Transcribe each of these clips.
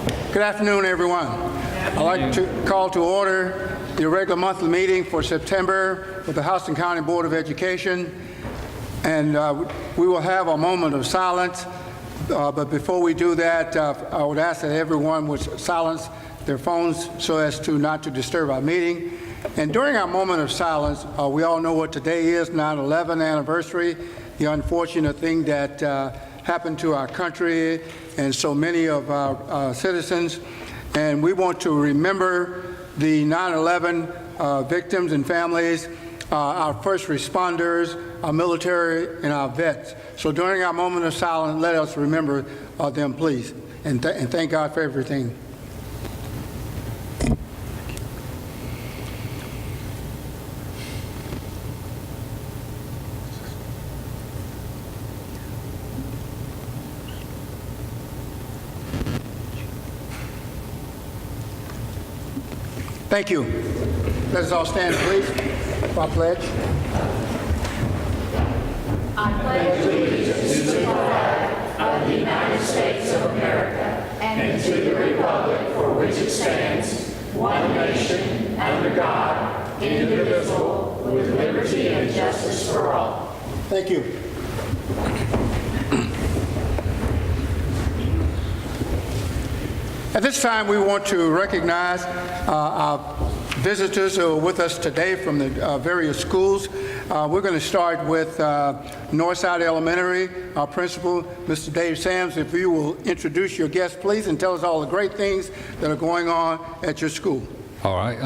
Good afternoon, everyone. I'd like to call to order the regular monthly meeting for September with the Houston County Board of Education. And we will have a moment of silence. But before we do that, I would ask that everyone would silence their phones so as to not to disturb our meeting. And during our moment of silence, we all know what today is, 9/11 anniversary, the unfortunate thing that happened to our country and so many of our citizens. And we want to remember the 9/11 victims and families, our first responders, our military, and our vets. So during our moment of silence, let us remember them, please. And thank God for everything. Thank you. Let us all stand, please, for our pledge. I pledge allegiance to the flag of the United States of America and to the republic for which it stands, one nation, under God, indivisible, with liberty and justice for all. Thank you. At this time, we want to recognize our visitors who are with us today from the various schools. We're going to start with Northside Elementary, our principal, Mr. Dave Sams. If you will introduce your guest, please, and tell us all the great things that are going on at your school. All right.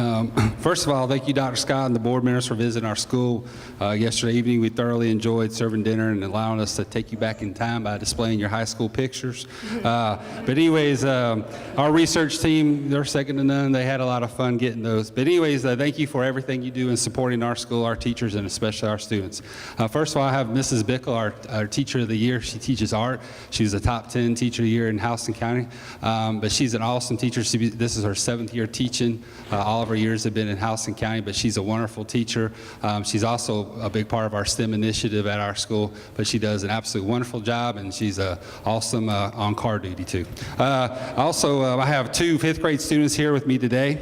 First of all, thank you, Dr. Scott and the board members for visiting our school. Yesterday evening, we thoroughly enjoyed serving dinner and allowing us to take you back in time by displaying your high school pictures. But anyways, our research team, they're second to none. They had a lot of fun getting those. But anyways, thank you for everything you do in supporting our school, our teachers, and especially our students. First of all, I have Mrs. Bickle, our teacher of the year. She teaches art. She's a top 10 teacher of the year in Houston County. But she's an awesome teacher. This is her 7th year teaching. All of her years have been in Houston County, but she's a wonderful teacher. She's also a big part of our STEM initiative at our school, but she does an absolutely wonderful job, and she's awesome on car duty too. I have 2 5th grade students here with me today.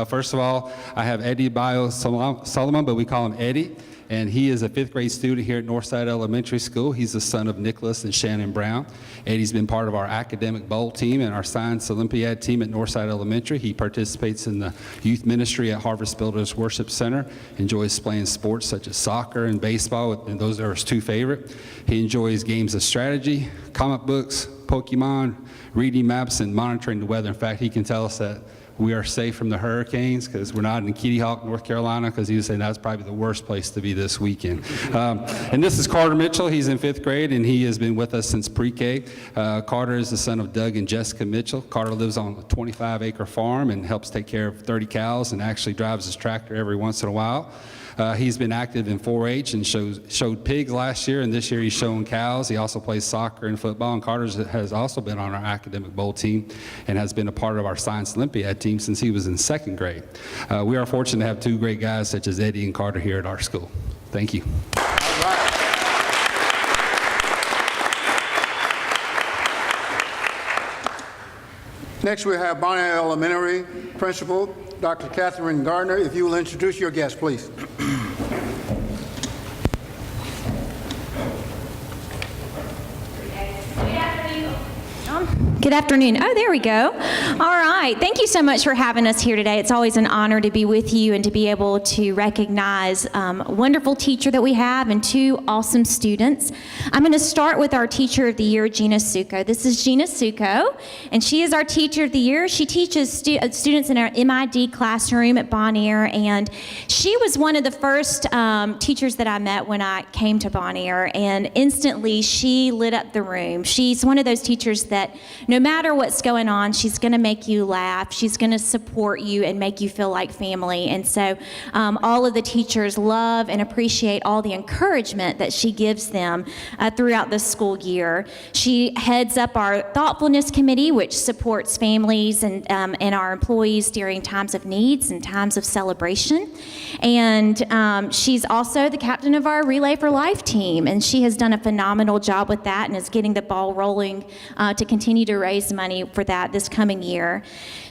First of all, I have Eddie Bio Solomon, but we call him Eddie. And he is a 5th grade student here at Northside Elementary School. He's the son of Nicholas and Shannon Brown. Eddie's been part of our academic bowl team and our science Olympiad team at Northside Elementary. He participates in the youth ministry at Harvest Builders Worship Center, enjoys playing sports such as soccer and baseball, and those are his 2 favorite. He enjoys games of strategy, comic books, Pokemon, reading maps, and monitoring the weather. In fact, he can tell us that we are safe from the hurricanes because we're not in Kitty Hawk, North Carolina, because he was saying that's probably the worst place to be this weekend. And this is Carter Mitchell. He's in 5th grade, and he has been with us since pre-K. Carter is the son of Doug and Jessica Mitchell. Carter lives on a 25-acre farm and helps take care of 30 cows and actually drives his tractor every once in a while. He's been active in 4-H and showed pigs last year, and this year he's showing cows. He also plays soccer and football, and Carter has also been on our academic bowl team and has been a part of our science Olympiad team since he was in 2nd grade. We are fortunate to have 2 great guys such as Eddie and Carter here at our school. Thank you. All right. Next, we have Bonnie Elementary Principal, Dr. Catherine Gardner. If you will introduce your guest, please. Good afternoon. Oh, there we go. All right. Thank you so much for having us here today. It's always an honor to be with you and to be able to recognize a wonderful teacher that we have and 2 awesome students. I'm going to start with our Teacher of the Year, Gina Succo. This is Gina Succo, and she is our Teacher of the Year. She teaches students in our MID classroom at Bonaire, and she was one of the first teachers that I met when I came to Bonaire, and instantly she lit up the room. She's one of those teachers that no matter what's going on, she's going to make you laugh. She's going to support you and make you feel like family. And so all of the teachers love and appreciate all the encouragement that she gives them throughout the school year. She heads up our Thoughtfulness Committee, which supports families and our employees during times of needs and times of celebration. And she's also the captain of our Relay for Life team, and she has done a phenomenal job with that and is getting the ball rolling to continue to raise money for that this coming year.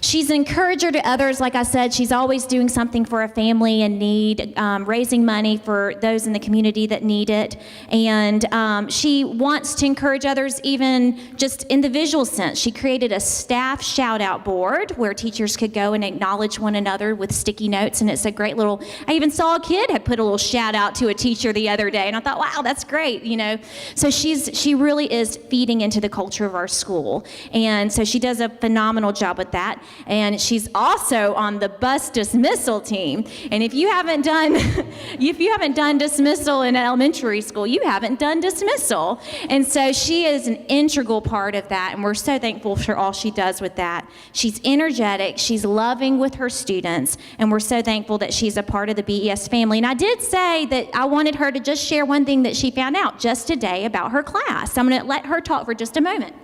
She's an encourager to others. Like I said, she's always doing something for a family in need, raising money for those in the community that need it. And she wants to encourage others even just in the visual sense. She created a staff shout-out board where teachers could go and acknowledge one another with sticky notes, and it's a great little, I even saw a kid had put a little shout-out to a teacher the other day, and I thought, wow, that's great, you know. So she really is feeding into the culture of our school, and so she does a phenomenal job with that. And she's also on the bus dismissal team, and if you haven't done dismissal in elementary school, you haven't done dismissal. And so she is an integral part of that, and we're so thankful for all she does with that. She's energetic, she's loving with her students, and we're so thankful that she's a part of the BES family. And I did say that I wanted her to just share one thing that she found out just today about her class. I'm going to let her talk for just a moment.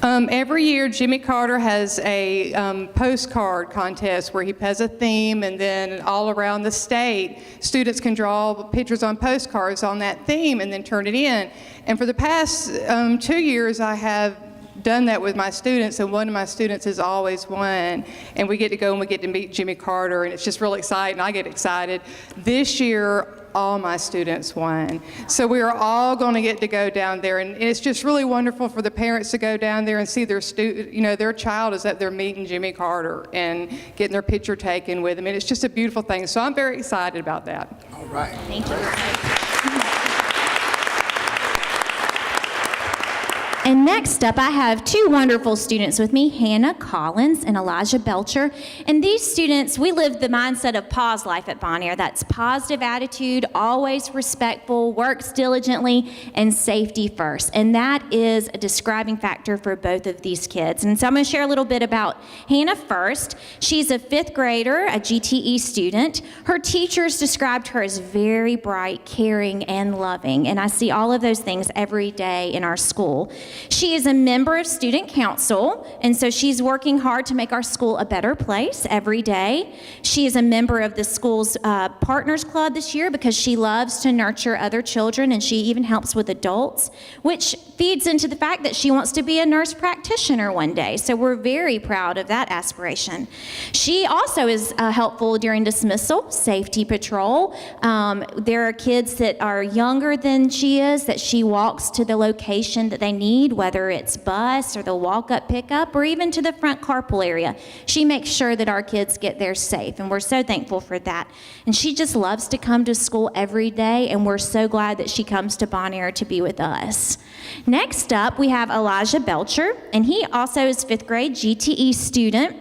Every year, Jimmy Carter has a postcard contest where he has a theme, and then all around the state, students can draw pictures on postcards on that theme and then turn it in. And for the past 2 years, I have done that with my students, and one of my students has always won. And we get to go and we get to meet Jimmy Carter, and it's just really exciting. I get excited. This year, all my students won. So we are all going to get to go down there, and it's just really wonderful for the parents to go down there and see their their child is up there meeting Jimmy Carter and getting their picture taken with him. And it's just a beautiful thing. So I'm very excited about that. All right. Thank you. And next up, I have two wonderful students with me, Hannah Collins and Elijah Belcher. And these students, we live the mindset of pause life at Bonnier. That's positive attitude, always respectful, works diligently, and safety first. And that is a describing factor for both of these kids. And so I'm going to share a little bit about Hannah first. She's a 5th grader, a GTE student. Her teachers described her as very bright, caring, and loving. And I see all of those things every day in our school. She is a member of student council, and so she's working hard to make our school a better place every day. She is a member of the school's Partners Club this year because she loves to nurture other children, and she even helps with adults, which feeds into the fact that she wants to be a nurse practitioner one day. So we're very proud of that aspiration. She also is helpful during dismissal, safety patrol. There are kids that are younger than she is that she walks to the location that they need, whether it's bus or the walk-up pickup or even to the front carpool area. She makes sure that our kids get there safe, and we're so thankful for that. And she just loves to come to school every day, and we're so glad that she comes to Bonnier to be with us. Next up, we have Elijah Belcher, and he also is 5th grade GTE student.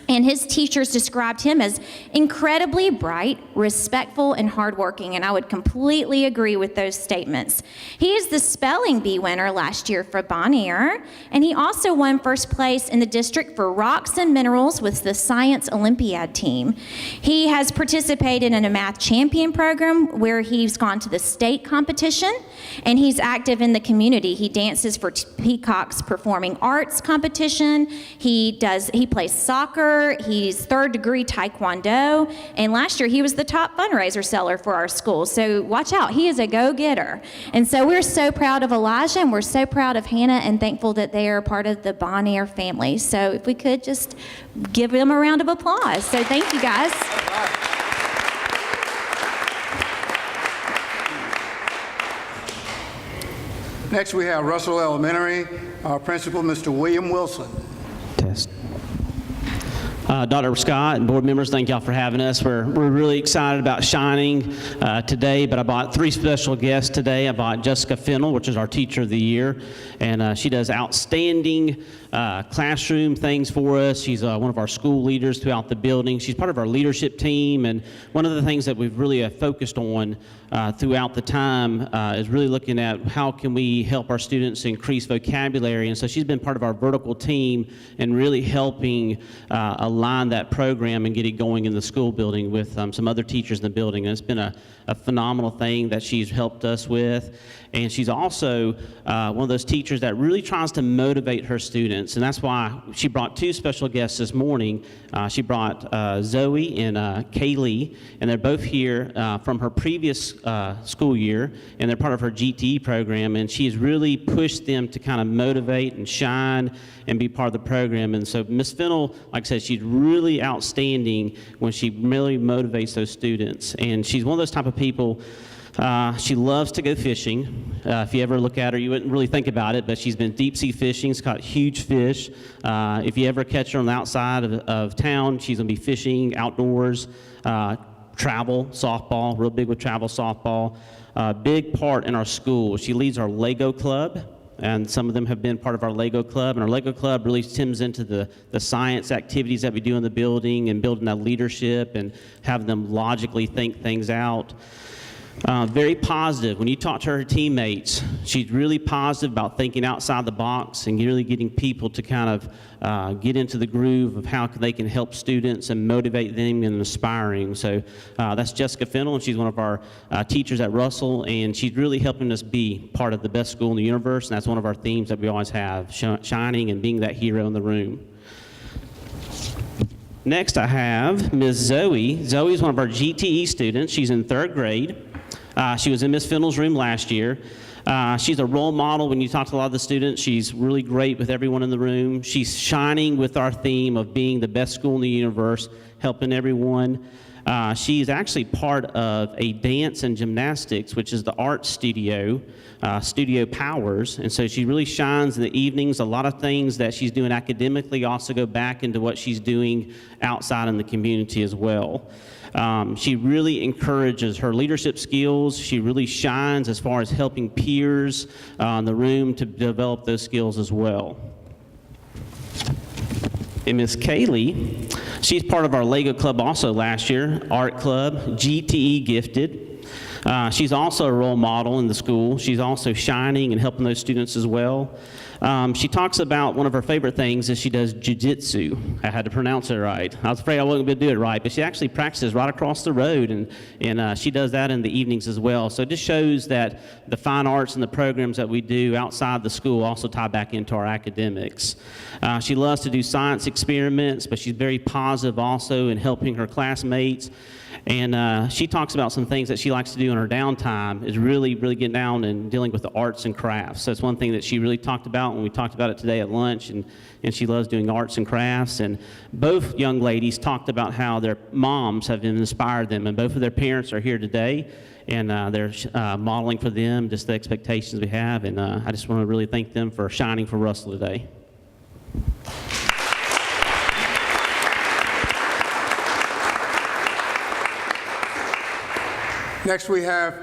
And his teachers described him as incredibly bright, respectful, and hardworking, and I would completely agree with those statements. He is the spelling bee winner last year for Bonnier, and he also won first place in the district for rocks and minerals with the Science Olympiad team. He has participated in a math champion program where he's gone to the state competition, and he's active in the community. He dances for Peacock's Performing Arts competition. He plays soccer. He's 3rd degree Taekwondo, and last year he was the top fundraiser seller for our school. So watch out, he is a go-getter. And so we're so proud of Elijah, and we're so proud of Hannah, and thankful that they are part of the Bonnier family. So if we could just give them a round of applause. So thank you, guys. Next, we have Russell Elementary, our principal, Mr. William Wilson. Test. Dr. Scott and board members, thank y'all for having us. We're really excited about Shining today, but I brought 3 special guests today. I brought Jessica Fennell, which is our Teacher of the Year, and she does outstanding classroom things for us. She's one of our school leaders throughout the building. She's part of our leadership team, and one of the things that we've really focused on throughout the time is really looking at how can we help our students increase vocabulary, and so she's been part of our vertical team and really helping a align that program and get it going in the school building with some other teachers in the building. And it's been a phenomenal thing that she's helped us with. And she's also one of those teachers that really tries to motivate her students. And that's why she brought two special guests this morning. She brought Zoe and Kaylee, and they're both here from her previous school year, and they're part of her GTE program. And she's really pushed them to kind of motivate and shine and be part of the program. And so Ms. Fennell, like I said, she's really outstanding when she really motivates those students. And she's one of those type of people. She loves to go fishing. If you ever look at her, you wouldn't really think about it, but she's been deep sea fishing. She's caught huge fish. If you ever catch her on the outside of town, she's going to be fishing outdoors. Travel, softball, real big with travel, softball. Big part in our school. She leads our Lego club, and some of them have been part of our Lego club. And our Lego club really stems into the science activities that we do in the building and building that leadership and having them logically think things out. Very positive. When you talk to her teammates, she's really positive about thinking outside the box and really getting people to kind of get into the groove of how they can help students and motivate them and inspiring. So that's Jessica Fennell, and she's one of our teachers at Russell, and she's really helping us be part of the best school in the universe, and that's one of our themes that we always have, shining and being that hero in the room. Next, I have Ms. Zoe. Zoe is one of our GTE students. She's in 3rd grade. She was in Ms. Fennell's room last year. She's a role model when you talk to a lot of the students. She's really great with everyone in the room. She's shining with our theme of being the best school in the universe, helping everyone. She's actually part of a dance and gymnastics, which is the art studio, Studio Powers. And so she really shines in the evenings. A lot of things that she's doing academically also go back into what she's doing outside in the community as well. She really encourages her leadership skills. She really shines as far as helping peers in the room to develop those skills as well. And Miss Kaylee, she's part of our Lego club also last year, art club, GTE gifted. She's also a role model in the school. She's also shining and helping those students as well. She talks about one of her favorite things is she does jiu-jitsu. I had to pronounce it right. I was afraid I wasn't going to do it right, but she actually practices right across the road, and she does that in the evenings as well. So it just shows that the fine arts and the programs that we do outside the school also tie back into our academics. She loves to do science experiments, but she's very positive also in helping her classmates. And she talks about some things that she likes to do in her downtime is really getting down and dealing with the arts and crafts. So that's one thing that she really talked about when we talked about it today at lunch, and she loves doing arts and crafts. And both young ladies talked about how their moms have inspired them, and both of their parents are here today, and they're modeling for them just the expectations we have. And I just want to really thank them for shining for Russell today. Next, we have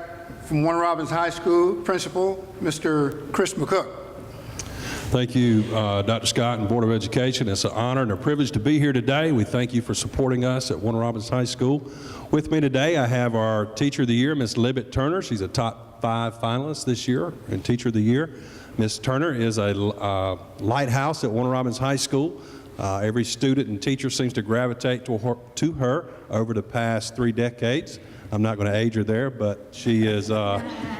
from Warner Robins High School, Principal, Mr. Chris McCook. Thank you, Dr. Scott and Board of Education. It's an honor and a privilege to be here today. We thank you for supporting us at Warner Robins High School. With me today, I have our Teacher of the Year, Ms. Libet Turner. She's a top 5 finalist this year in Teacher of the Year. Ms. Turner is a lighthouse at Warner Robins High School. Every student and teacher seems to gravitate to her over the past 3 decades. I'm not going to age her there, but she is,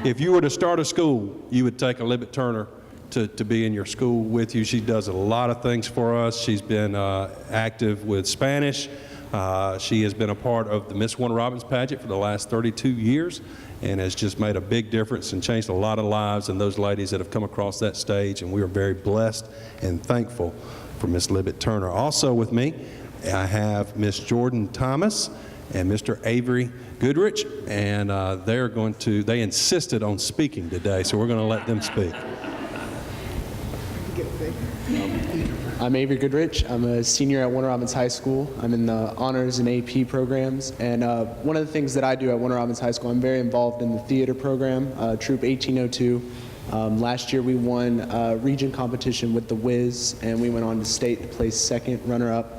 if you were to start a school, you would take a Libet Turner to be in your school with you. She does a lot of things for us. She's been active with Spanish. She has been a part of the Miss Warner Robins pageant for the last 32 years and has just made a big difference and changed a lot of lives and those ladies that have come across that stage, and we are very blessed and thankful for Miss Libet Turner. Also with me, I have Miss Jordan Thomas and Mr. Avery Goodrich, and they insisted on speaking today, so we're going to let them speak. I'm Avery Goodrich. I'm a senior at Warner Robins High School. I'm in the honors and AP programs, and one of the things that I do at Warner Robins High School, I'm very involved in the theater program, Troop 1802. Last year we won a region competition with the Wiz, and we went on to state to place 2nd runner-up.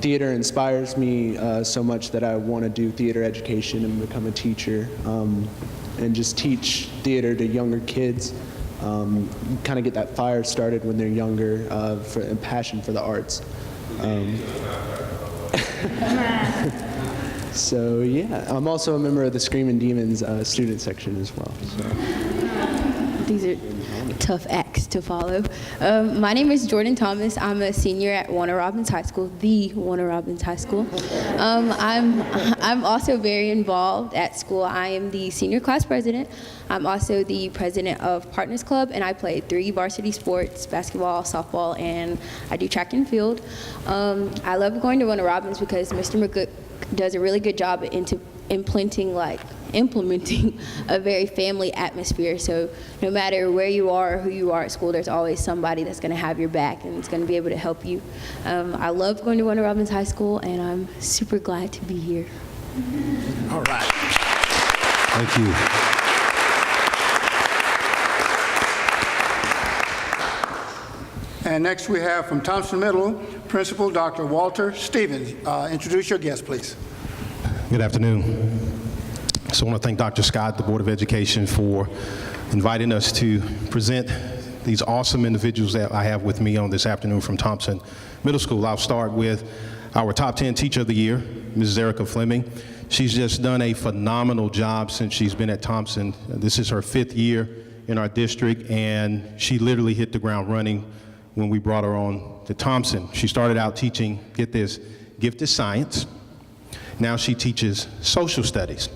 Theater inspires me so much that I want to do theater education and become a teacher and just teach theater to younger kids, kind of get that fire started when they're younger and passion for the arts. So yeah, I'm also a member of the Screaming Demons student section as well. So. These are tough acts to follow. My name is Jordan Thomas. I'm a senior at Warner Robins High School, the Warner Robins High School. I'm also very involved at school. I am the senior class president. I'm also the president of Partners Club, and I play 3 varsity sports, basketball, softball, and I do track and field. I love going to Warner Robins because Mr. McGook does a really good job at implementing a very family atmosphere. So no matter where you are or who you are at school, there's always somebody that's going to have your back and is going to be able to help you. I love going to Warner Robins High School, and I'm super glad to be here. All right. Thank you. And next we have from Thompson Middle, Principal Dr. Walter Stevens. Introduce your guest, please. Good afternoon. So I want to thank Dr. Scott, the Board of Education, for inviting us to present these awesome individuals that I have with me on this afternoon from Thompson Middle School. I'll start with our top 10 Teacher of the Year, Mrs. Erica Fleming. She's just done a phenomenal job since she's been at Thompson. This is her 5th year in our district, and she literally hit the ground running when we brought her on to Thompson. She started out teaching, get this, gifted science. Now she teaches social studies.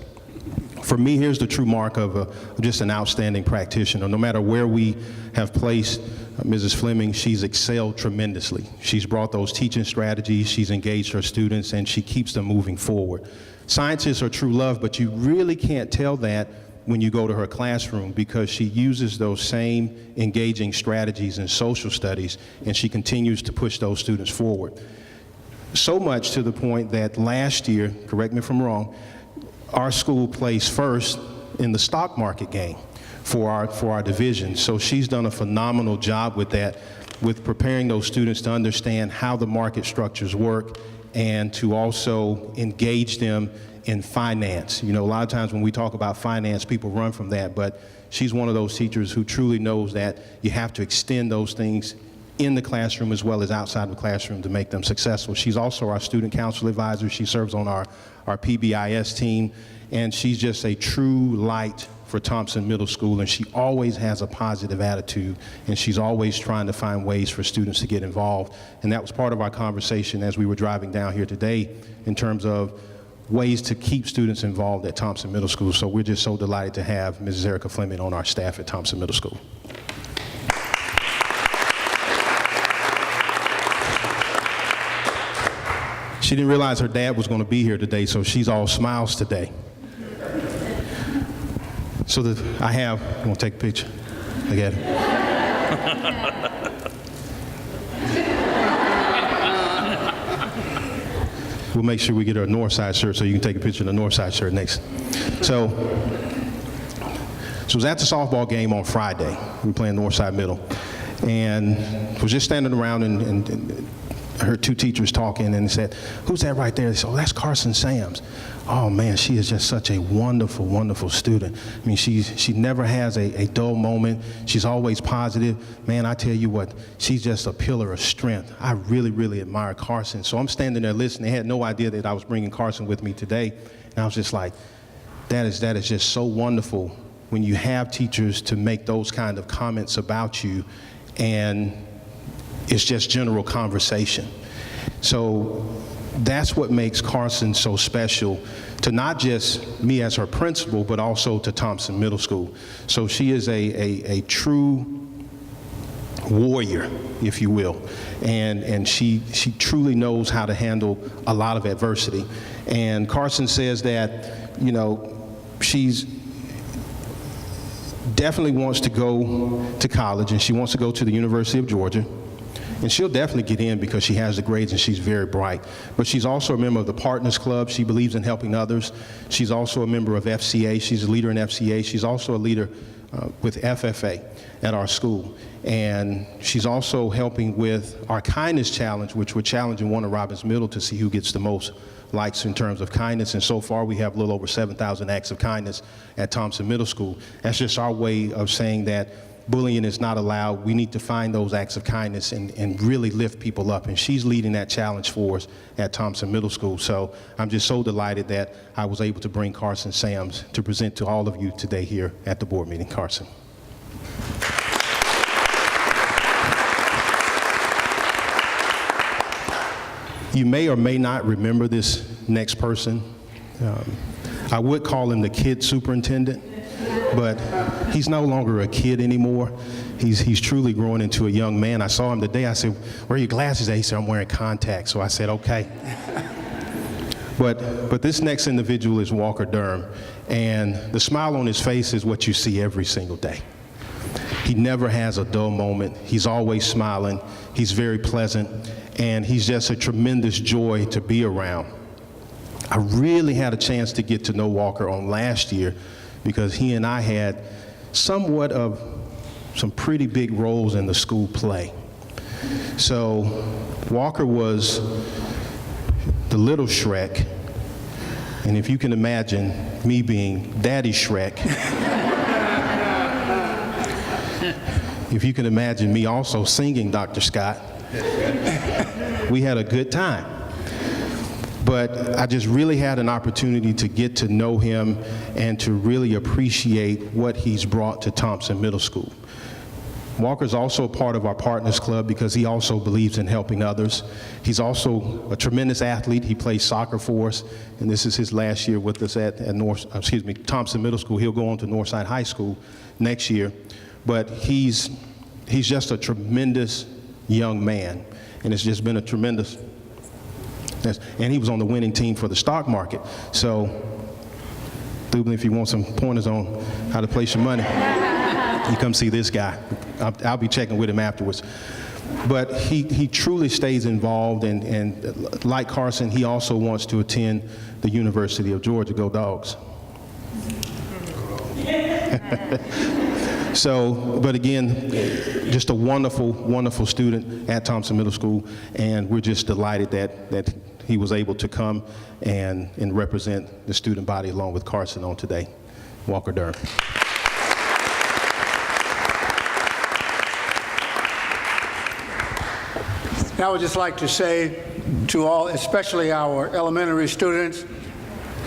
For me, here's the true mark of just an outstanding practitioner. No matter where we have placed Mrs. Fleming, she's excelled tremendously. She's brought those teaching strategies, she's engaged her students, and she keeps them moving forward. Science is her true love, but you really can't tell that when you go to her classroom, because she uses those same engaging strategies in social studies, and she continues to push those students forward. So much to the point that last year, correct me if I'm wrong, our school placed first in the stock market game for our division. So she's done a phenomenal job with that, with preparing those students to understand how the market structures work and to also engage them in finance. You know, a lot of times when we talk about finance, people run from that, but she's one of those teachers who truly knows that you have to extend those things in the classroom as well as outside the classroom to make them successful. She's also our student council advisor. She serves on our PBIS team, and she's just a true light for Thompson Middle School, and she always has a positive attitude, and she's always trying to find ways for students to get involved. And that was part of our conversation as we were driving down here today in terms of ways to keep students involved at Thompson Middle School. So we're just so delighted to have Mrs. Erica Fleming on our staff at Thompson Middle School. She didn't realize her dad was going to be here today, so she's all smiles today. So you want to take a picture? I got it. We'll make sure we get her a Northside shirt so you can take a picture of the Northside shirt next. So it was at the softball game on Friday. We were playing Northside Middle. And was just standing around and heard 2 teachers talking and said, "Who's that right there?" They said, "Oh, that's Carson Sams." Oh man, she is just such a wonderful, wonderful student. I mean, she never has a dull moment. She's always positive. Man, I tell you what, she's just a pillar of strength. I really, really admire Carson. So I'm standing there listening. They had no idea that I was bringing Carson with me today. And I was just like, that is just so wonderful when you have teachers to make those kind of comments about you, and it's just general conversation. So that's what makes Carson so special to not just me as her principal, but also to Thompson Middle School. So she is a true warrior, if you will, and she truly knows how to handle a lot of adversity. And Carson says that, you know, she's definitely wants to go to college, and she wants to go to the University of Georgia. And she'll definitely get in because she has the grades and she's very bright. But she's also a member of the Partners Club. She believes in helping others. She's also a member of FCA. She's a leader in FCA. She's also a leader with FFA at our school. And she's also helping with our kindness challenge, which we're challenging Warner Robins Middle to see who gets the most likes in terms of kindness. And so far we have a little over 7,000 acts of kindness at Thompson Middle School. That's just our way of saying that bullying is not allowed. We need to find those acts of kindness and really lift people up. And she's leading that challenge for us at Thompson Middle School. So I'm just so delighted that I was able to bring Carson Sams to present to all of you today here at the board meeting. Carson. You may or may not remember this next person. I would call him the kid superintendent, but he's no longer a kid anymore. He's truly growing into a young man. I saw him today. I said, "Where are your glasses at?" He said, "I'm wearing contacts." So I said, "Okay." But this next individual is Walker Durham, and the smile on his face is what you see every single day. He never has a dull moment. He's always smiling. He's very pleasant, and he's just a tremendous joy to be around. I really had a chance to get to know Walker on last year because he and I had somewhat of some pretty big roles in the school play. So Walker was the little Shrek, and if you can imagine me being Daddy Shrek, if you can imagine me also singing Dr. Scott, we had a good time. But I just really had an opportunity to get to know him and to really appreciate what he's brought to Thompson Middle School. Walker's also a part of our Partners Club because he also believes in helping others. He's also a tremendous athlete. He plays soccer for us, and this is his last year with us at Thompson Middle School. He'll go on to Northside High School next year. But he's just a tremendous young man, and it's just been a tremendous. And he was on the winning team for the stock market. So, Dublin, if you want some pointers on how to place your money, you come see this guy. I'll be checking with him afterwards. But he truly stays involved, and like Carson, he also wants to attend the University of Georgia. Go Dogs. So, but again, just a wonderful, wonderful student at Thompson Middle School, and we're just delighted that he was able to come and represent the student body along with Carson on today. Walker Durham. Now I would just like to say to all, especially our elementary students,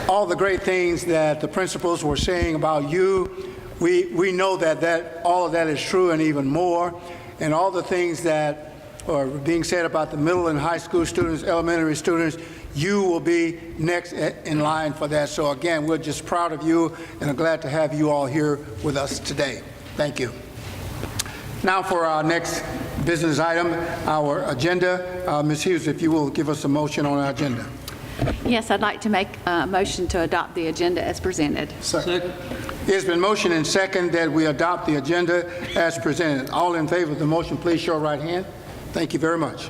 all the great things that the principals were saying about you. We know that all of that is true and even more, and all the things that are being said about the middle and high school students, elementary students, you will be next in line for that. So again, we're just proud of you and are glad to have you all here with us today. Thank you. Now for our next business item, our agenda. Ms. Hughes, if you will give us a motion on our agenda. Yes, I'd like to make a motion to adopt the agenda as presented. Second. It has been motioned and second that we adopt the agenda as presented. All in favor of the motion, please show right hand. Thank you very much.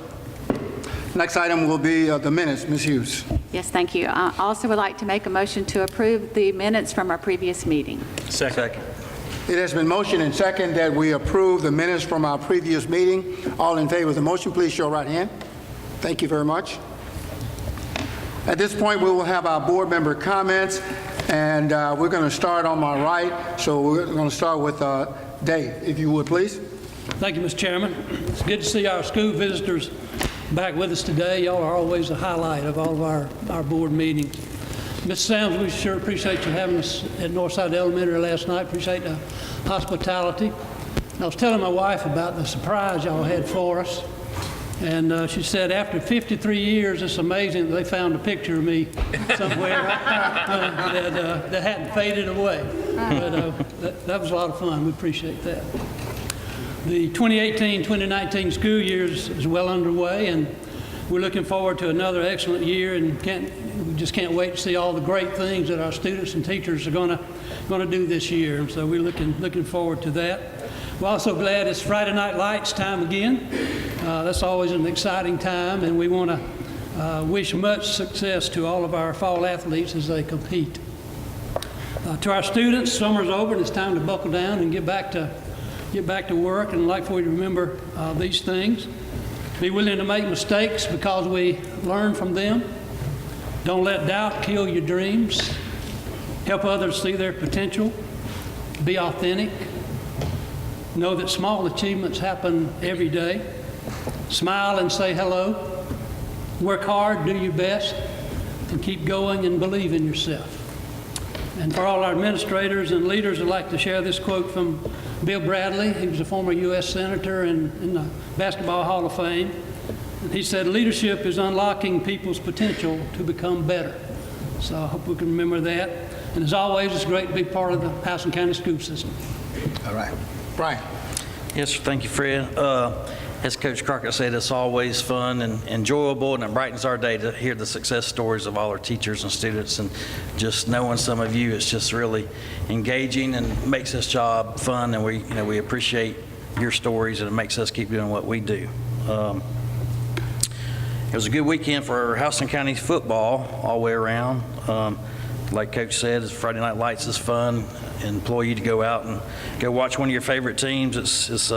Next item will be the minutes. Ms. Hughes. Yes, thank you. I also would like to make a motion to approve the minutes from our previous meeting. Second. It has been motioned and second that we approve the minutes from our previous meeting. All in favor of the motion, please show right hand. Thank you very much. At this point, we will have our board member comments, and we're going to start on my right. So we're going to start with Dave, if you would, please. Thank you, Mr. Chairman. It's good to see our school visitors back with us today. Y'all are always a highlight of all of our board meetings. Ms. Sams, we sure appreciate you having us at Northside Elementary last night. Appreciate the hospitality. I was telling my wife about the surprise y'all had for us. And she said, after 53 years, it's amazing that they found a picture of me somewhere that hadn't faded away. But that was a lot of fun. We appreciate that. The 2018-2019 school year is well underway, and we're looking forward to another excellent year, and we just can't wait to see all the great things that our students and teachers are going to do this year. And so we're looking forward to that. We're also glad it's Friday Night Lights time again. That's always an exciting time, and we want to wish much success to all of our fall athletes as they compete. To our students, summer's over, and it's time to buckle down and get back to work. And I'd like for you to remember these things. Be willing to make mistakes because we learn from them. Don't let doubt kill your dreams. Help others see their potential. Be authentic. Know that small achievements happen every day. Smile and say hello. Work hard, do your best, and keep going and believe in yourself. And for all our administrators and leaders, I'd like to share this quote from Bill Bradley. He was a former U.S. Senator and in the Basketball Hall of Fame. And he said, "Leadership is unlocking people's potential to become better." So I hope we can remember that. And as always, it's great to be part of the Houston County school system. All right. Brian. Yes, sir. Thank you, Fred. As Coach Crockett said, it's always fun and enjoyable, and it brightens our day to hear the success stories of all our teachers and students. And just knowing some of you, it's just really engaging and makes this job fun. And we appreciate your stories, and it makes us keep doing what we do. It was a good weekend for Houston County football all the way around. Like Coach said, Friday Night Lights is fun. Employ you to go out and go watch one of your favorite teams. It's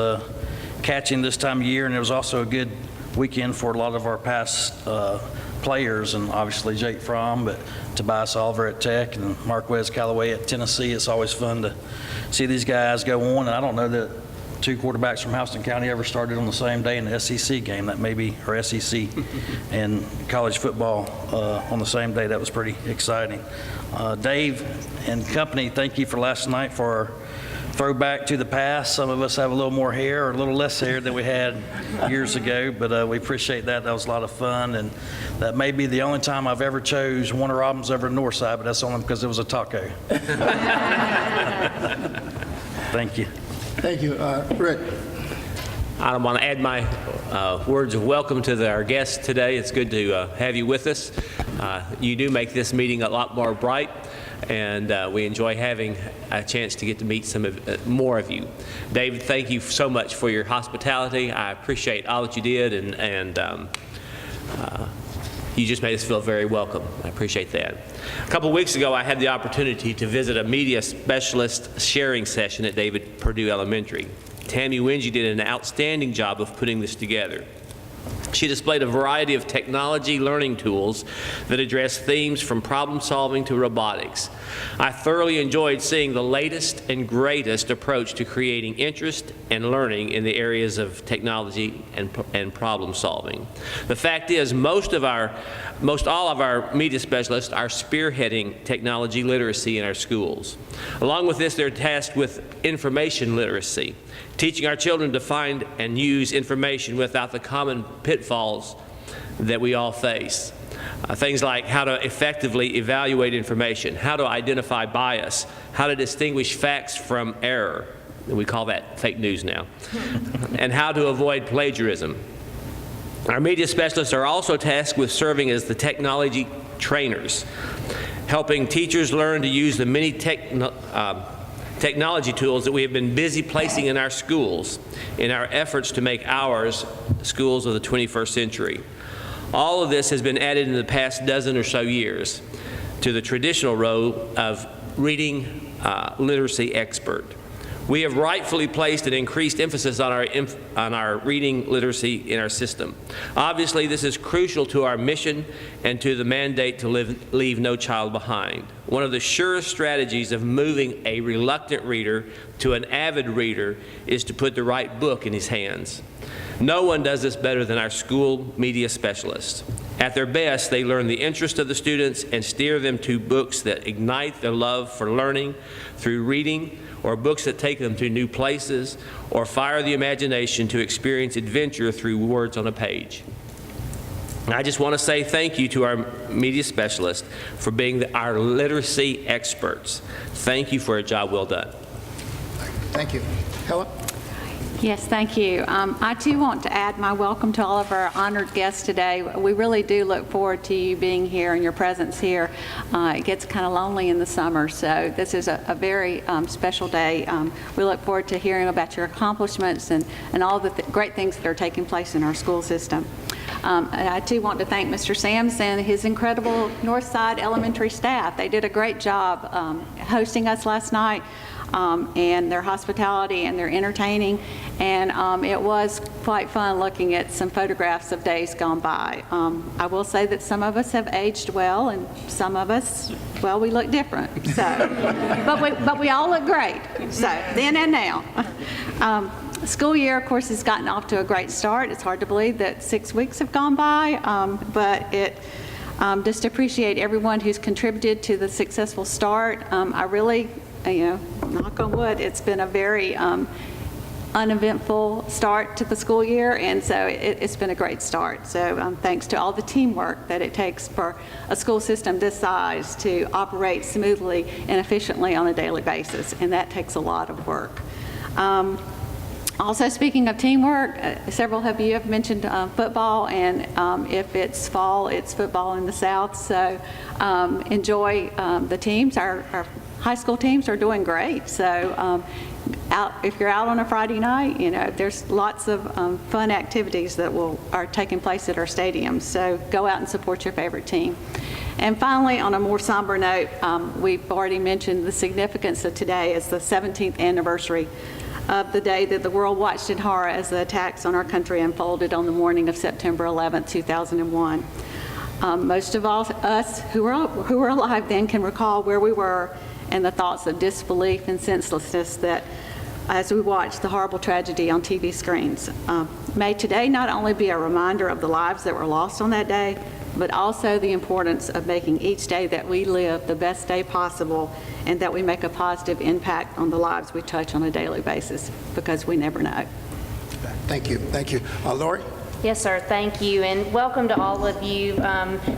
catching this time of year, and it was also a good weekend for a lot of our past players, and obviously Jake Fromm, but Tobias Oliver at Tech and Marquez Callaway at Tennessee. It's always fun to see these guys go on, and I don't know that two quarterbacks from Houston County ever started on the same day in the SEC game. That may be, or SEC and college football on the same day. That was pretty exciting. Dave and company, thank you for last night for our throwback to the past. Some of us have a little more hair or a little less hair than we had years ago, but we appreciate that. That was a lot of fun, and that may be the only time I've ever chose Warner Robins over Northside, but that's only because it was a taco. Thank you. Thank you. Rick. I want to add my words of welcome to our guests today. It's good to have you with us. You do make this meeting a lot more bright, and we enjoy having a chance to get to meet more of you. David, thank you so much for your hospitality. I appreciate all that you did, and you just made us feel very welcome. I appreciate that. A couple weeks ago, I had the opportunity to visit a media specialist sharing session at David Perdue Elementary. Tammy Wingy did an outstanding job of putting this together. She displayed a variety of technology learning tools that address themes from problem solving to robotics. I thoroughly enjoyed seeing the latest and greatest approach to creating interest and learning in the areas of technology and problem solving. The fact is, most all of our media specialists are spearheading technology literacy in our schools. Along with this, they're tasked with information literacy, teaching our children to find and use information without the common pitfalls that we all face. Things like how to effectively evaluate information, how to identify bias, how to distinguish facts from error. We call that fake news now. And how to avoid plagiarism. Our media specialists are also tasked with serving as the technology trainers, helping teachers learn to use the many technology tools that we have been busy placing in our schools in our efforts to make ours schools of the 21st century. All of this has been added in the past dozen or so years to the traditional role of reading literacy expert. We have rightfully placed an increased emphasis on our reading literacy in our system. Obviously, this is crucial to our mission and to the mandate to leave no child behind. One of the surest strategies of moving a reluctant reader to an avid reader is to put the right book in his hands. No one does this better than our school media specialists. At their best, they learn the interest of the students and steer them to books that ignite their love for learning through reading, or books that take them to new places, or fire the imagination to experience adventure through words on a page. I just want to say thank you to our media specialists for being our literacy experts. Thank you for a job well done. Thank you. Helen? Yes, thank you. I too want to add my welcome to all of our honored guests today. We really do look forward to you being here and your presence here. It gets kind of lonely in the summer, so this is a very special day. We look forward to hearing about your accomplishments and all the great things that are taking place in our school system. I too want to thank Mr. Sams and his incredible Northside Elementary staff. They did a great job hosting us last night. and their hospitality and their entertaining. And it was quite fun looking at some photographs of days gone by. I will say that some of us have aged well, and some of us, well, we look different. So, but we all look great. So then and now. School year, of course, has gotten off to a great start. It's hard to believe that 6 weeks have gone by, but just appreciate everyone who's contributed to the successful start. I really, knock on wood, it's been a very uneventful start to the school year, and so it's been a great start. So thanks to all the teamwork that it takes for a school system this size to operate smoothly and efficiently on a daily basis, and that takes a lot of work. Also, speaking of teamwork, several of you have mentioned football, and if it's fall, it's football in the South, so enjoy the teams. Our high school teams are doing great, so if you're out on a Friday night, there's lots of fun activities that are taking place at our stadiums, so go out and support your favorite team. And finally, on a more somber note, we've already mentioned the significance of today as the 17th anniversary of the day that the world watched in horror as the attacks on our country unfolded on the morning of September 11, 2001. Most of all us who were alive then can recall where we were and the thoughts of disbelief and senselessness that as we watched the horrible tragedy on TV screens. May today not only be a reminder of the lives that were lost on that day, but also the importance of making each day that we live the best day possible, and that we make a positive impact on the lives we touch on a daily basis, because we never know. Thank you. Thank you. Lori? Yes, sir. Thank you, and welcome to all of you,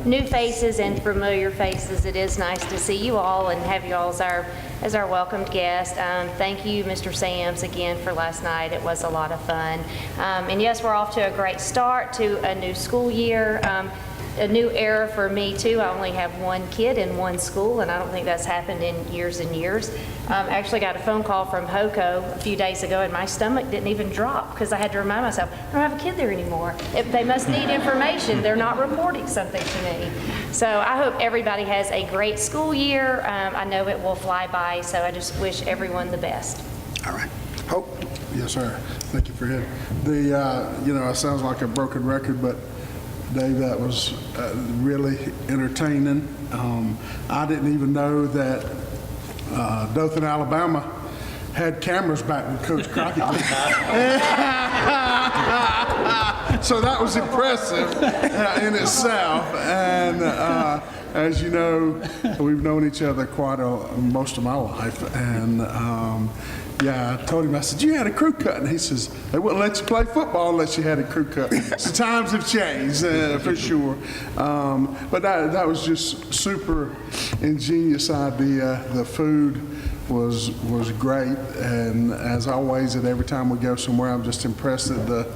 new faces and familiar faces. It is nice to see you all and have you all as our welcomed guest. Thank you, Mr. Sams, again for last night. It was a lot of fun. And yes, we're off to a great start to a new school year. A new era for me, too. I only have one kid in one school, and I don't think that's happened in years and years. I actually got a phone call from HOCO a few days ago, and my stomach didn't even drop because I had to remind myself, I don't have a kid there anymore. They must need information. They're not reporting something to me. So I hope everybody has a great school year. I know it will fly by, so I just wish everyone the best. All right. Hope? Yes, sir. Thank you for it. It sounds like a broken record, but Dave, that was really entertaining. I didn't even know that Dothan, Alabama had cameras back when Coach Crockett was. So that was impressive in itself. And as you know, we've known each other most of my life. And I told him, I said, you had a crew cut. And he says, they wouldn't let you play football unless you had a crew cut. So times have changed, for sure. But that was just super ingenious idea. The food was great. And as always, at every time we go somewhere, I'm just impressed at the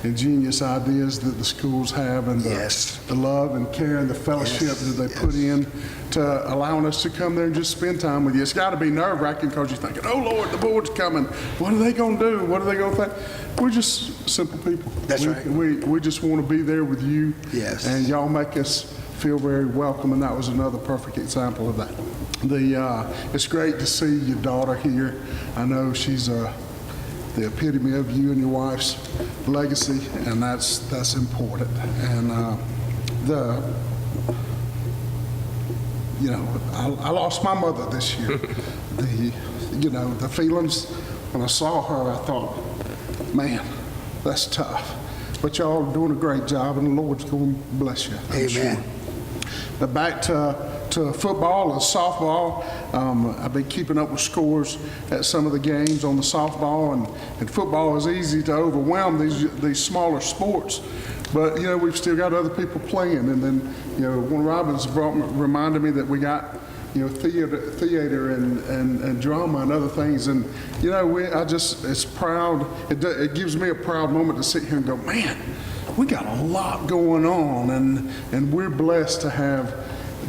ingenious ideas that the schools have, and the love and care and the fellowship that they put in to allowing us to come there and just spend time with you. It's got to be nerve-wracking because you're thinking, oh, Lord, the board's coming. What are they going to do? What are they going to think? We're just simple people. That's right. We just want to be there with you. Yes. And y'all make us feel very welcome, and that was another perfect example of that. It's great to see your daughter here. I know she's the epitome of you and your wife's legacy, and that's important. And I lost my mother this year. The feelings when I saw her, I thought, man, that's tough. But y'all are doing a great job, and the Lord's going to bless you. Amen. Sure. But back to football and softball. I've been keeping up with scores at some of the games on the softball, and football is easy to overwhelm these smaller sports. But, we've still got other people playing. And then, Warner Robins reminded me that we got, theater and drama and other things. And, it's proud. It gives me a proud moment to sit here and go, man, we got a lot going on. And we're blessed to have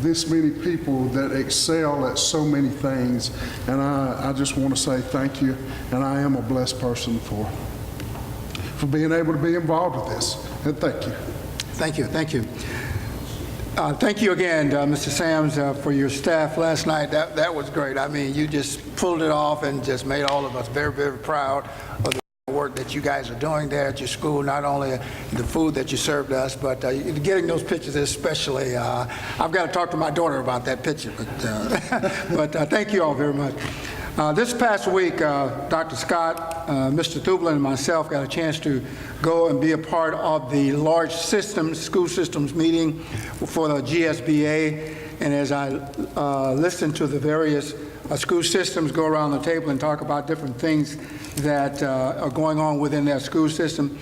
this many people that excel at so many things. And I just want to say thank you. And I am a blessed person for being able to be involved with this. And thank you. Thank you. Thank you. Thank you again, Mr. Sams, for your staff last night. That was great. I mean, you just pulled it off and just made all of us very, very proud of the work that you guys are doing there at your school, not only the food that you served us, but getting those pictures especially. I've got to talk to my daughter about that picture, but thank you all very much. This past week, Dr. Scott, Mr. Thublin, and myself got a chance to go and be a part of the large school systems meeting for the GSBA. And as I listened to the various school systems go around the table and talk about different things that are going on within their school system,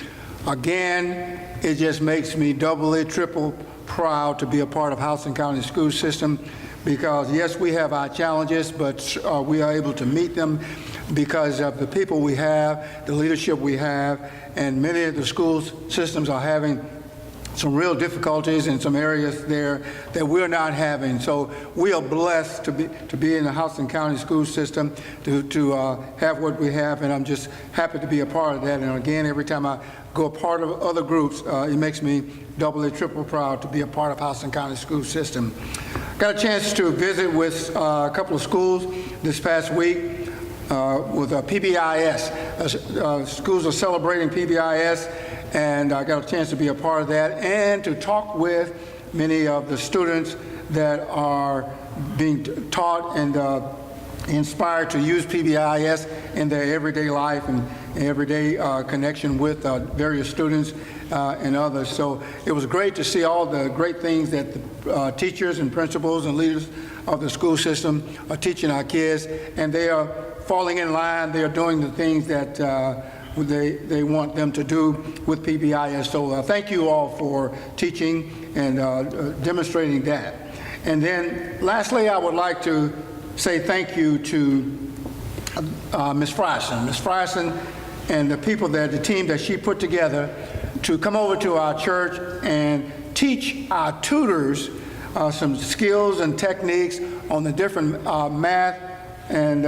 again, it just makes me doubly, triple proud to be a part of Houston County school system, because yes, we have our challenges, but we are able to meet them because of the people we have, the leadership we have, and many of the school systems are having some real difficulties in some areas there that we're not having. So we are blessed to be in the Houston County school system, to have what we have, and I'm just happy to be a part of that. And again, every time I go a part of other groups, it makes me doubly, triple proud to be a part of Houston County school system. Got a chance to visit with a couple of schools this past week with PBIS. Schools are celebrating PBIS, and I got a chance to be a part of that and to talk with many of the students that are being taught and inspired to use PBIS in their everyday life and everyday connection with various students and others. So it was great to see all the great things that the teachers and principals and leaders of the school system are teaching our kids, and they are falling in line. They are doing the things that they want them to do with PBIS. So thank you all for teaching and demonstrating that. And then lastly, I would like to say thank you to Ms. Frierson. Ms. Frierson and the people there, the team that she put together to come over to our church and teach our tutors some skills and techniques on the different math and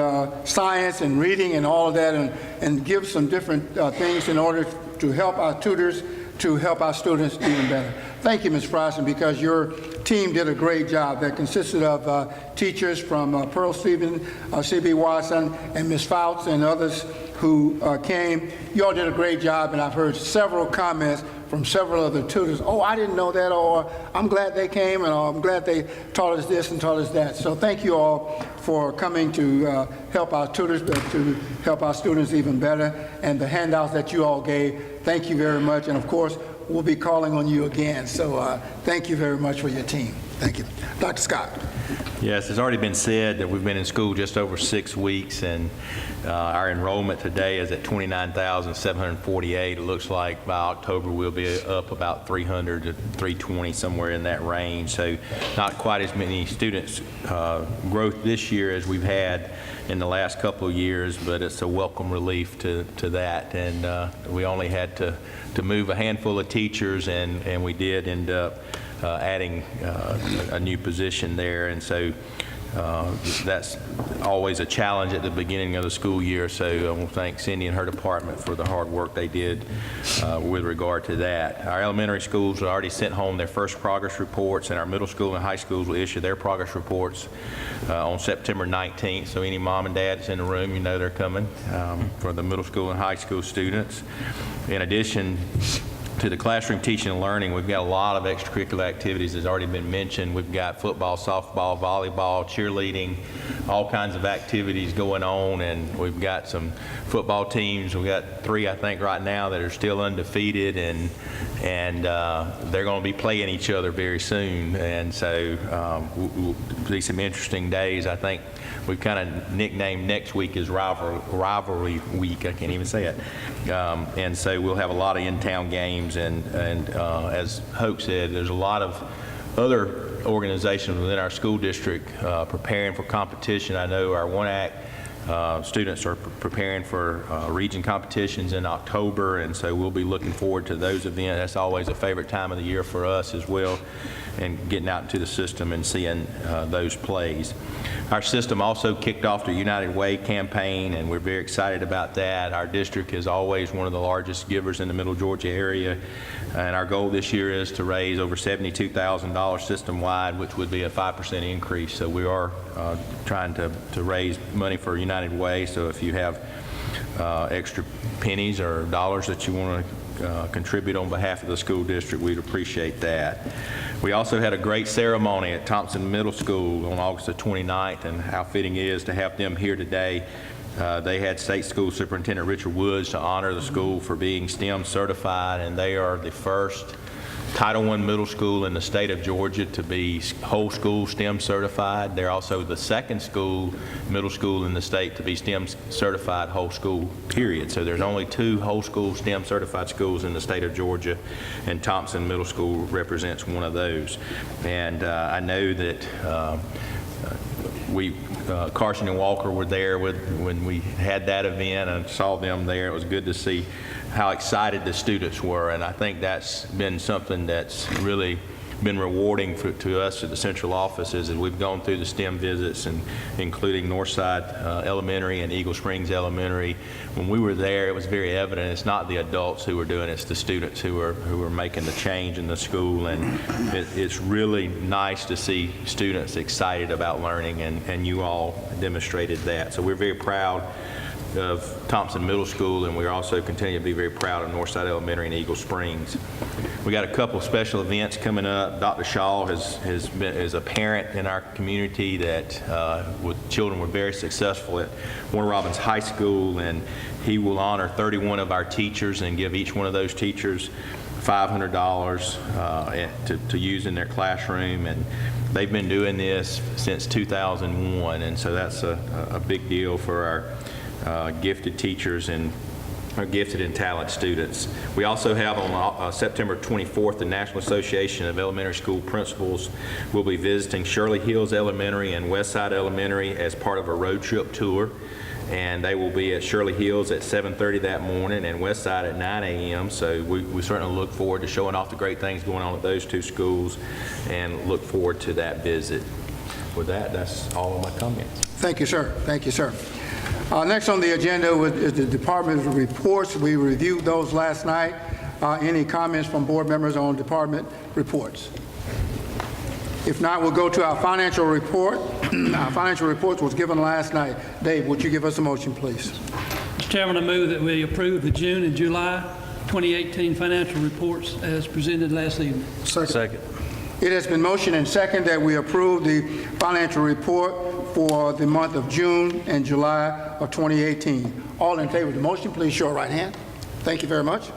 science and reading and all of that, and give some different things in order to help our tutors, to help our students even better. Thank you, Ms. Frierson, because your team did a great job that consisted of teachers from Pearl Stevens, C.B. Watson, and Ms. Fouts and others who came. You all did a great job, and I've heard several comments from several other tutors. Oh, I didn't know that, or I'm glad they came, and I'm glad they taught us this and taught us that. So thank you all for coming to help our tutors, to help our students even better, and the handouts that you all gave. Thank you very much, and of course, we'll be calling on you again. So thank you very much for your team. Thank you. Dr. Scott. Yes, it's already been said that we've been in school just over 6 weeks, and our enrollment today is at 29,748. It looks like by October we'll be up about 300 to 320, somewhere in that range. So not quite as many students growth this year as we've had in the last couple of years, but it's a welcome relief to that. And we only had to move a handful of teachers, and we did end up adding a new position there, and so that's always a challenge at the beginning of the school year. So I want to thank Cindy and her department for the hard work they did with regard to that. Our elementary schools have already sent home their first progress reports, and our middle school and high schools will issue their progress reports on September 19th. So any mom and dad that's in the room, you know they're coming for the middle school and high school students. In addition to the classroom teaching and learning, we've got a lot of extracurricular activities that's already been mentioned. We've got football, softball, volleyball, cheerleading, all kinds of activities going on, and we've got some football teams. We've got 3, I think, right now that are still undefeated, and they're going to be playing each other very soon, and so we'll see some interesting days. I think we've kind of nicknamed next week as rivalry week. I can't even say it. And so we'll have a lot of in-town games, and as Hope said, there's a lot of other organizations within our school district preparing for competition. I know our 1-act Students are preparing for region competitions in October, and so we'll be looking forward to those events. That's always a favorite time of the year for us as well, and getting out into the system and seeing those plays. Our system also kicked off the United Way campaign, and we're very excited about that. Our district is always one of the largest givers in the Middle Georgia area, and our goal this year is to raise over $72,000 system-wide, which would be a 5% increase. So we are trying to raise money for United Way, so if you have extra pennies or dollars that you want to contribute on behalf of the school district, we'd appreciate that. We also had a great ceremony at Thompson Middle School on August the 29th, and how fitting it is to have them here today. They had State School Superintendent Richard Woods to honor the school for being STEM certified, and they are the first Title I middle school in the state of Georgia to be whole school STEM certified. They're also the second middle school in the state to be STEM certified whole school, period. So there's only 2 whole school STEM certified schools in the state of Georgia, and Thompson Middle School represents one of those. And I know that Carson and Walker were there when we had that event, and saw them there. It was good to see how excited the students were, and I think that's been something that's really been rewarding to us at the central offices as we've gone through the STEM visits, and including Northside Elementary and Eagle Springs Elementary. When we were there, it was very evident it's not the adults who are doing it, it's the students who are making the change in the school, and it's really nice to see students excited about learning, and you all demonstrated that. So we're very proud of Thompson Middle School, and we also continue to be very proud of Northside Elementary and Eagle Springs. We got a couple of special events coming up. Dr. Shaw is a parent in our community that with children were very successful at Warner Robins High School, and he will honor 31 of our teachers and give each one of those teachers $500 to use in their classroom, and they've been doing this since 2001, and so that's a big deal for our gifted teachers and our gifted and talented students. We also have on September 24th, the National Association of Elementary School Principals will be visiting Shirley Hills Elementary and Westside Elementary as part of a road trip tour, and they will be at Shirley Hills at 7:30 that morning and Westside at 9 a.m. So we certainly look forward to showing off the great things going on at those 2 schools, and look forward to that visit. With that, that's all of my comments. Thank you, sir. Thank you, sir. Next on the agenda is the department reports. We reviewed those last night. Any comments from board members on department reports? If not, we'll go to our financial report. Our financial report was given last night. Dave, would you give us a motion, please? Mr. Chairman, I move that we approve the June and July 2018 financial reports as presented last evening. Second. It has been motioned and second that we approve the financial report for the month of June and July of 2018. All in favor of the motion, please show a right hand. Thank you very much.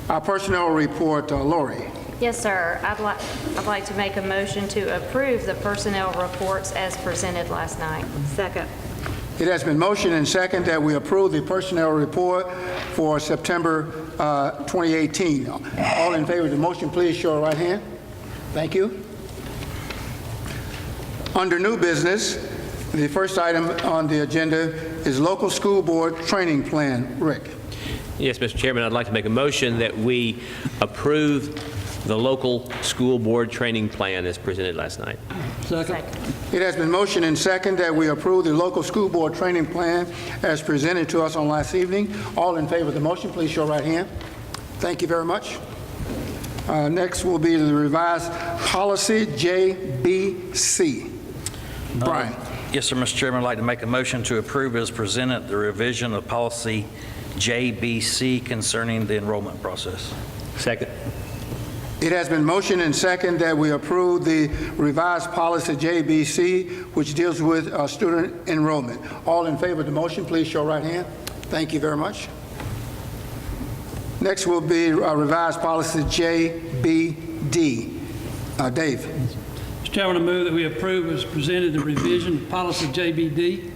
Our personnel report, Lori. Yes, sir. I'd like to make a motion to approve the personnel reports as presented last night. Second. It has been motioned and second that we approve the personnel report for September 2018. All in favor of the motion, please show a right hand. Thank you. Under new business, the first item on the agenda is local school board training plan. Rick. Yes, Mr. Chairman, I'd like to make a motion that we approve the local school board training plan as presented last night. Second. It has been motioned and second that we approve the local school board training plan as presented to us on last evening. All in favor of the motion, please show right hand. Thank you very much. Next will be the revised policy JBC. Brian. Yes, sir, Mr. Chairman, I'd like to make a motion to approve as presented the revision of policy JBC concerning the enrollment process. Second. It has been motioned and second that we approve the revised policy JBC, which deals with student enrollment. All in favor of the motion, please show right hand. Thank you very much. Next will be revised policy JBD. Dave. Mr. Chairman, I move that we approve as presented the revision of policy JBD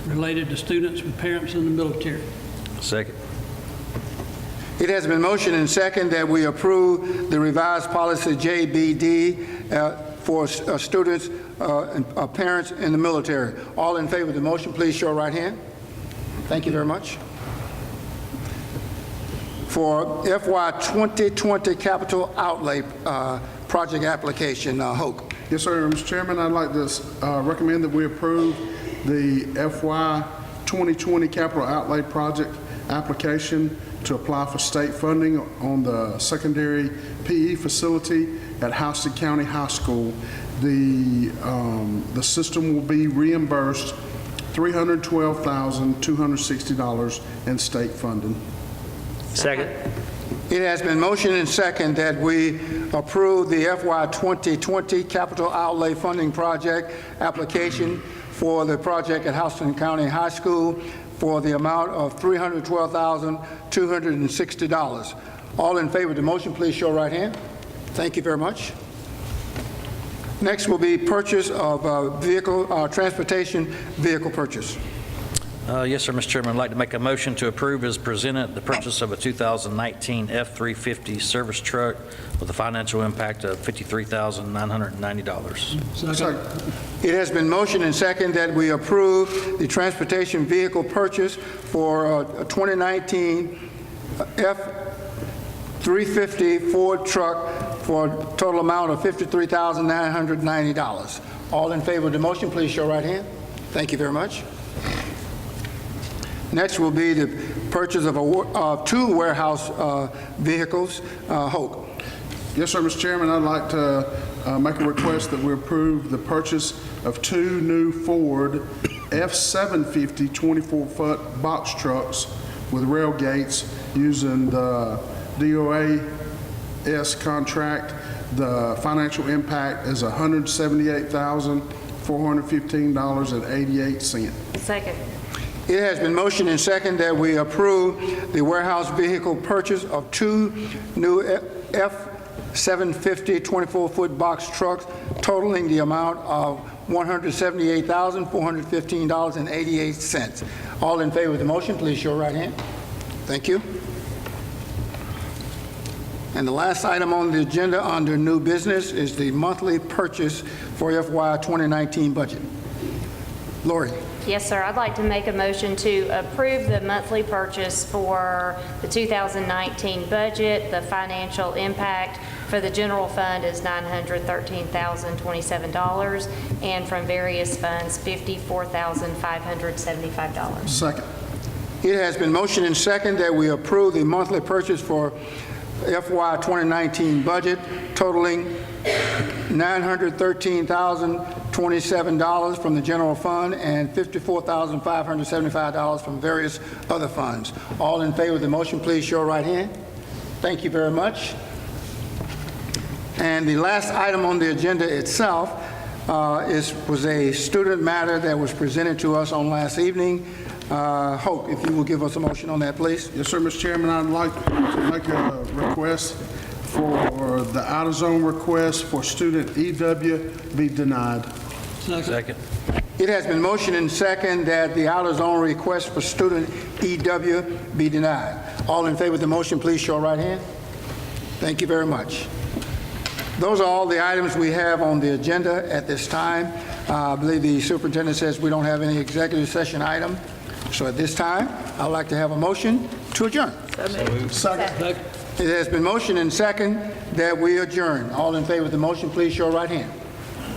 related to students with parents in the military. Second. It has been motioned and second that we approve the revised policy JBD for students and parents in the military. All in favor of the motion, please show right hand. Thank you very much. For FY 2020 capital outlay project application, Hoke. Yes, sir. Mr. Chairman, I'd like to recommend that we approve the FY 2020 capital outlay project application to apply for state funding on the secondary PE facility at Houston County High School. The system will be reimbursed $312,260 in state funding. Second. It has been motioned and second that we approve the FY 2020 capital outlay funding project application for the project at Houston County High School for the amount of $312,260. All in favor of the motion, please show right hand. Thank you very much. Next will be purchase of transportation vehicle purchase. Yes, sir, Mr. Chairman, I'd like to make a motion to approve as presented the purchase of a 2019 F-350 service truck with a financial impact of $53,990. Second. It has been motioned and second that we approve the transportation vehicle purchase for a 2019 F-350 Ford truck for a total amount of $53,990. All in favor of the motion, please show right hand. Thank you very much. Next will be the purchase of two warehouse vehicles. Hoke. Yes, sir, Mr. Chairman, I'd like to make a request that we approve the purchase of two new Ford F-750 24-foot box trucks with rail gates using the DOAS contract. The financial impact is $178,415.88. Second. It has been motioned and second that we approve the warehouse vehicle purchase of two new F-750 24-foot box trucks totaling the amount of $178,415.88. All in favor of the motion, please show right hand. Thank you. And the last item on the agenda under new business is the monthly purchase for FY 2019 budget. Lori. Yes, sir. I'd like to make a motion to approve the monthly purchase for the 2019 budget. The financial impact for the general fund is $913,027, and from various funds, $54,575. Second. It has been motioned and second that we approve the monthly purchase for FY 2019 budget totaling $913,027 from the general fund and $54,575 from various other funds. All in favor of the motion, please show right hand. Thank you very much. And the last item on the agenda itself was a student matter that was presented to us on last evening. Hope, if you will give us a motion on that, please. Yes, sir, Mr. Chairman, I'd like to make a request for the out-of-zone request for student EW be denied. Second. It has been motioned and second that the out-of-zone request for student EW be denied. All in favor of the motion, please show right hand. Thank you very much. Those are all the items we have on the agenda at this time. I believe the superintendent says we don't have any executive session item. So at this time, I'd like to have a motion to adjourn. Second. It has been motioned and second that we adjourn. All in favor of the motion, please show right hand.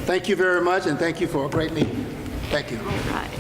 Thank you very much, and thank you for a great meeting. Thank you. All right.